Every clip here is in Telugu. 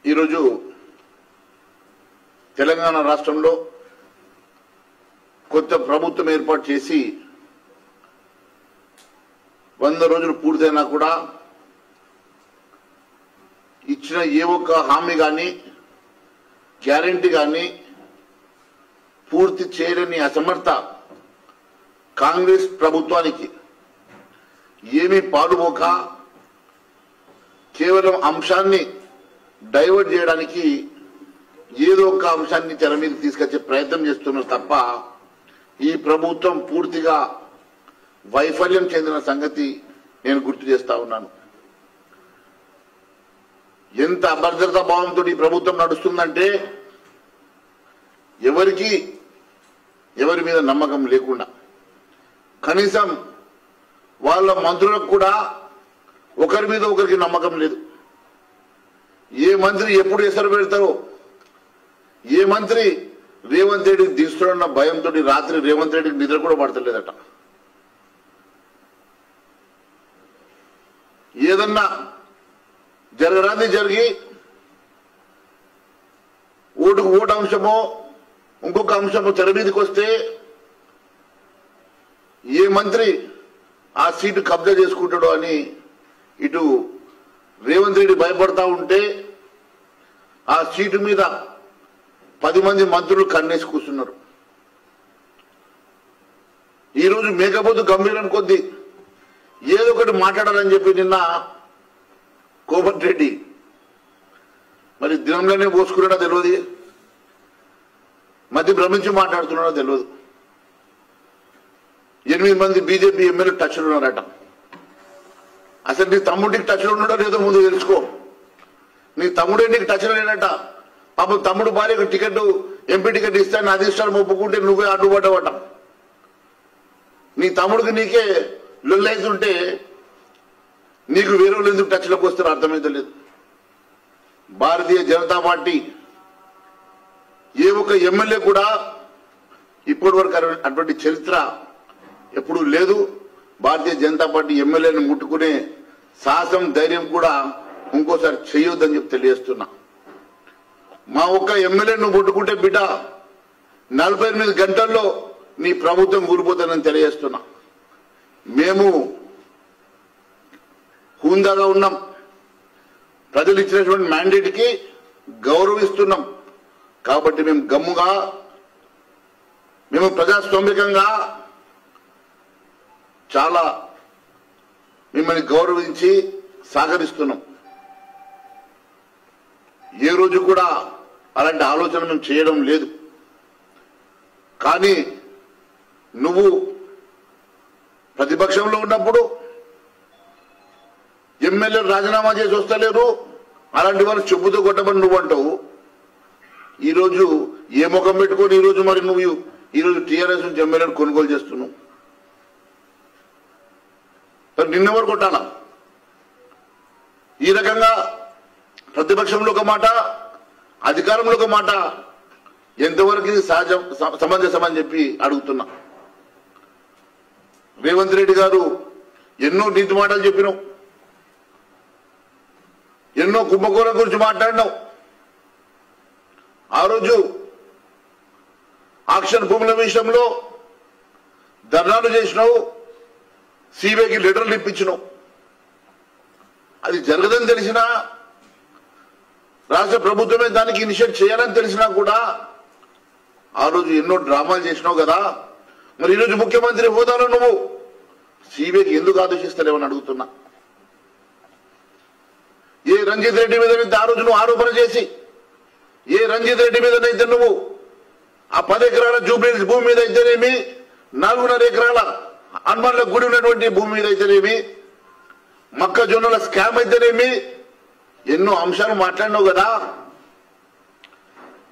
ఈరోజు తెలంగాణ రాష్ట్రంలో కొత్త ప్రభుత్వం ఏర్పాటు చేసి 100 రోజులు పూర్తయినా కూడా ఇచ్చిన ఏ ఒక్క హామీ కానీ గ్యారెంటీ కానీ పూర్తి చేయలేని అసమర్థ కాంగ్రెస్ ప్రభుత్వానికి ఏమీ పాలుపోక కేవలం అంశాన్ని డైవర్ట్ చేయడానికి ఏదో ఒక అంశాన్ని తెర మీద తీసుకొచ్చే ప్రయత్నం చేస్తున్నారు తప్ప ఈ ప్రభుత్వం పూర్తిగా వైఫల్యం చెందిన సంగతి నేను గుర్తు చేస్తా ఉన్నాను. ఎంత అభద్రతా భావంతో ఈ ప్రభుత్వం నడుస్తుందంటే ఎవరి మీద నమ్మకం లేకుండా కనీసం వాళ్ళ మంత్రులకు కూడా ఒకరి మీద ఒకరికి నమ్మకం లేదు. ఏ మంత్రి ఎప్పుడు ఎసరు పెడతారో, ఏ మంత్రి రేవంత్ రెడ్డికి దిస్తున్న భయంతో రాత్రి రేవంత్ రెడ్డికి నిద్ర కూడా పడతలేదట. ఏదన్నా జరగరాంది జరిగి ఓటుకు ఓటు అంశమో ఇంకొక అంశమో తెర మీదకి వస్తే ఏ మంత్రి ఆ సీటు కబ్జా చేసుకుంటాడో అని ఇటు రేవంత్ రెడ్డి భయపడతా ఉంటే ఆ సీటు మీద 10 మంది మంత్రులు కన్నేసి కూర్చున్నారు. ఈరోజు మేకపోతు గంభీరం కొద్దీ ఏదో ఒకటి మాట్లాడాలని చెప్పి నిన్న కోమటి రెడ్డి మరి దినంలోనే పోసుకున్నాడో తెలియదు, మధ్య భ్రమించి మాట్లాడుతున్నాడో తెలియదు. 8 మంది బీజేపీ ఎమ్మెల్యే టచ్లో ఉన్నారట. అసలు నీ తమ్ముడికి టచ్లో ఉన్నాడో లేదో ముందు తెలుసుకో. నీ తమ్ముడే నీకు టచ్లో లేనట. పాపం తమ్ముడు భార్యకు టికెట్ ఎంపీ టికెట్ ఇస్తాను అది ఇష్టాన్ని ఒప్పుకుంటే నువ్వే అడ్డుపడ్డావట. నీ తమ్ముడికి నీకే లొల్లైతుంటే నీకు వేరే వాళ్ళు ఎందుకు టచ్లోకి వస్తారో అర్థమైతే లేదు. భారతీయ జనతా పార్టీ ఏ ఒక్క ఎమ్మెల్యే కూడా ఇప్పటి వరకు అటువంటి చరిత్ర ఎప్పుడూ లేదు. భారతీయ జనతా పార్టీ ఎమ్మెల్యేని ముట్టుకునే సాహసం ధైర్యం కూడా ఇంకోసారి చేయొద్దని చెప్పి తెలియజేస్తున్నా. మా ఒక్క ఎమ్మెల్యేను ముట్టుకుంటే బిడ్డ 48 గంటల్లో నీ ప్రభుత్వం కూలిపోతుందని తెలియజేస్తున్నా. మేము హుందాగా ఉన్నాం. ప్రజలు ఇచ్చినటువంటి మ్యాండేట్ కి గౌరవిస్తున్నాం కాబట్టి మేము గమ్ముగా మేము ప్రజాస్వామికంగా చాలా మిమ్మల్ని గౌరవించి సహకరిస్తున్నాం. ఏ రోజు కూడా అలాంటి ఆలోచన మేము చేయడం లేదు. కానీ నువ్వు ప్రతిపక్షంలో ఉన్నప్పుడు ఎమ్మెల్యేలు రాజీనామా చేసి వస్తలేరు, అలాంటి వాళ్ళు చెప్పుతూ కొట్టమని నువ్వు అంటావు. ఈరోజు ఏ ముఖం పెట్టుకొని ఈరోజు మరి నువ్వు ఈరోజు టీఆర్ఎస్ నుంచి ఎమ్మెల్యేలు కొనుగోలు చేస్తున్నావు. నిన్నెవరు కొట్టాలా? ఈ రకంగా ప్రతిపక్షంలో ఒక మాట అధికారంలో ఒక మాట ఎంతవరకు ఇది సమంజసమని చెప్పి అడుగుతున్నా. రేవంత్ రెడ్డి గారు ఎన్నో నీతి మాటలు చెప్పినావు, ఎన్నో కుంభకోణం గురించి మాట్లాడినావు. ఆ రోజు ఆక్షన్ భూముల విషయంలో ధర్నాలు చేసినావు, సిబిఐకి లెటర్లు ఇప్పించినావు. అది జరగదని తెలిసినా రాష్ట్ర ప్రభుత్వమే దానికి ఇనిషియేట్ చేయాలని తెలిసినా కూడా ఆ రోజు ఎన్నో డ్రామాలు చేసినావు కదా. మరి ఈరోజు ముఖ్యమంత్రి హోదాలో నువ్వు సిబిఐకి ఎందుకు ఆదేశిస్తలేవని అడుగుతున్నా. ఏ రంజిత్ రెడ్డి మీద ఆ రోజు నువ్వు ఆరోపణ చేసి ఏ రంజిత్ రెడ్డి మీదనైతే నువ్వు ఆ 10 ఎకరాల జూబ్లీస్ భూమి మీద అయితేనేమి, 4.5 ఎకరాల హనుమాన్ల గుడి ఉన్నటువంటి భూమి మీద అయితేనేమి, మొక్కజొన్నల స్కామ్ అయితేనేమి ఎన్నో అంశాలు మాట్లాడినావు కదా.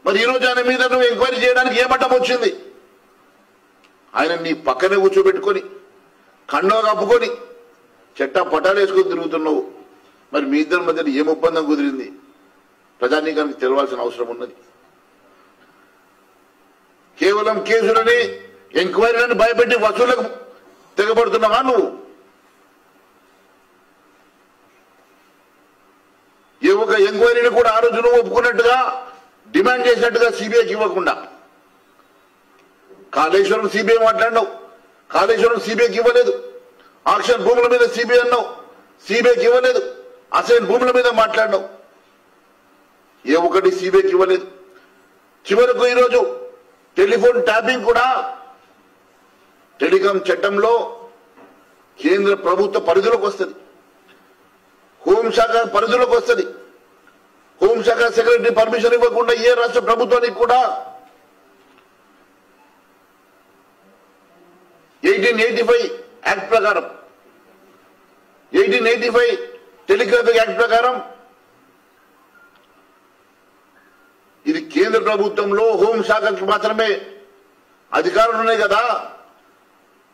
మరి ఈరోజు ఆయన మీద నువ్వు ఎంక్వైరీ చేయడానికి ఏ మట్టం వచ్చింది? ఆయన నీ పక్కనే కూర్చోబెట్టుకొని కండవ కప్పుకొని చెట్టా పటాలు వేసుకొని తిరుగుతున్నావు. మరి మీ ఇద్దరి మధ్య ఏం ఒప్పందం కుదిరింది ప్రజానీకానికి తెలవాల్సిన అవసరం ఉన్నది. కేవలం కేసులని ఎంక్వైరీలను భయపెట్టి వసూళ్లకు తెగబడుతున్నావా నువ్వు? ఏ ఒక ఎంక్వైరీని కూడా ఆ రోజు నువ్వు ఒప్పుకున్నట్టుగా డిమాండ్ చేసినట్టుగా సిబిఐకి ఇవ్వకుండా కాళేశ్వరం సిబిఐ మాట్లాడినావు, కాళేశ్వరం సిబిఐకి ఇవ్వలేదు. ఆక్షన్ భూముల మీద సిబిఐ అన్నావు, సిబిఐకి ఇవ్వలేదు. అసైన్ భూముల మీద మాట్లాడినావు, ఏ ఒకటి సిబిఐకి ఇవ్వలేదు. చివరకు ఈరోజు టెలిఫోన్ ట్యాపింగ్ కూడా టెలికాం చట్టంలో కేంద్ర ప్రభుత్వ పరిధిలోకి వస్తుంది, హోంశాఖ పరిధిలోకి వస్తుంది. హోంశాఖ సెక్రటరీ పర్మిషన్ ఇవ్వకుండా ఏ రాష్ట్ర ప్రభుత్వానికి కూడా 1885 యాక్ట్ ప్రకారం 1885 టెలిగ్రాఫిక్ యాక్ట్ ప్రకారం ఇది కేంద్ర ప్రభుత్వంలో హోంశాఖకి మాత్రమే అధికారులు ఉన్నాయి కదా,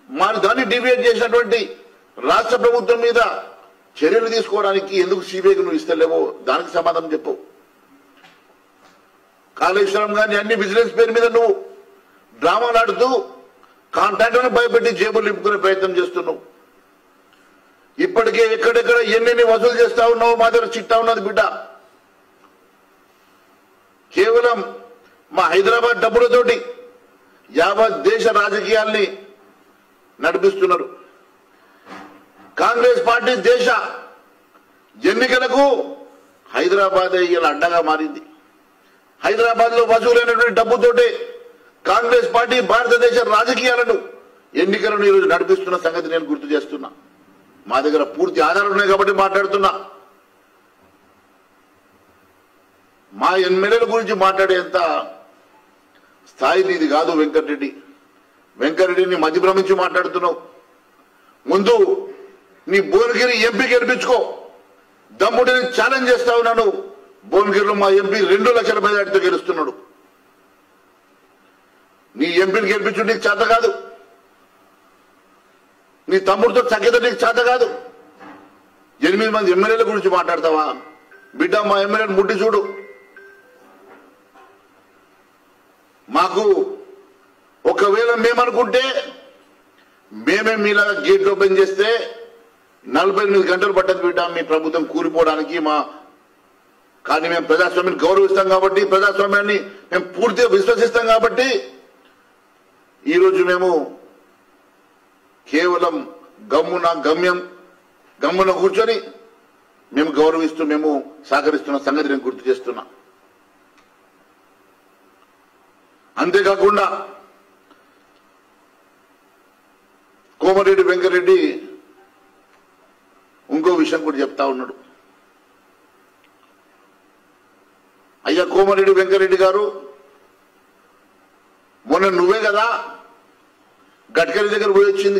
మరి దాన్ని డివియేట్ చేసినటువంటి రాష్ట్ర ప్రభుత్వం మీద చర్యలు తీసుకోవడానికి ఎందుకు సిబిఐకి నువ్వు ఇస్తలేవో దానికి సమాధానం చెప్పు. కాళేశ్వరం గాని అన్ని బిజినెస్ పేరు మీద నువ్వు డ్రామాలు ఆడుతూ కాంట్రాక్టర్ను భయపెట్టి జేబులు నింపుకునే ప్రయత్నం చేస్తున్నావు. ఇప్పటికే ఎక్కడెక్కడ ఎన్ని వసూలు చేస్తా ఉన్నావు, మా దగ్గర చిట్టా ఉన్నది బిడ్డ. కేవలం మా హైదరాబాద్ డబ్బులతోటి యావత్ దేశ రాజకీయాల్ని నడిపిస్తున్నారు. కాంగ్రెస్ పార్టీ దేశ ఎన్నికలకు హైదరాబాద్ ఇలా అడ్డగా మారింది. హైదరాబాద్ లో వసూలైనటువంటి డబ్బుతోటే కాంగ్రెస్ పార్టీ భారతదేశ రాజకీయాలను ఎన్నికలను ఈరోజు నడిపిస్తున్న సంగతి నేను గుర్తు చేస్తున్నా. మా దగ్గర పూర్తి ఆధారాలు ఉన్నాయి కాబట్టి మాట్లాడుతున్నా. మా ఎమ్మెల్యేల గురించి మాట్లాడేంత స్థాయి నీది కాదు వెంకటరెడ్డి. వెంకటరెడ్డిని మధ్యభ్రమించి మాట్లాడుతున్నావు. ముందు నీ భువనగిరి ఎంపీ గెలిపించుకో, దమ్ముడిని ఛాలెంజ్ చేస్తా ఉన్నాను. భువనగిరిలో మా ఎంపీ 2 లక్షల మెజార్టీతో గెలుస్తున్నాడు. నీ ఎంపీని గెలిపించు నీకు చేత కాదు, నీ తమ్ముడితో సఖ్యత నీకు చేత కాదు. 8 మంది ఎమ్మెల్యేల గురించి మాట్లాడతావా బిడ్డ? మా ఎమ్మెల్యేని ముట్టి చూడు. మాకు ఒకవేళ మేమనుకుంటే మేమే మీలాగా గేట్ ఓపెన్ చేస్తే 48 గంటలు పట్టదు బిడ్డ మీ ప్రభుత్వం కూలిపోవడానికి. కానీ మేము ప్రజాస్వామ్యాన్ని గౌరవిస్తాం కాబట్టి, ప్రజాస్వామ్యాన్ని మేము పూర్తిగా విశ్వసిస్తాం కాబట్టి ఈరోజు మేము కేవలం గమ్మున కూర్చొని మేము గౌరవిస్తూ మేము సహకరిస్తున్న సంగతి నేను గుర్తు చేస్తున్నా. అంతేకాకుండా కోమటిరెడ్డి వెంకటరెడ్డి ఇంకో విషయం కూడా చెప్తా ఉన్నాడు. అయ్యా కోమటిరెడ్డి వెంకటరెడ్డి గారు, మొన్న నువ్వే కదా గడ్కరీ దగ్గర పోయి వచ్చింది.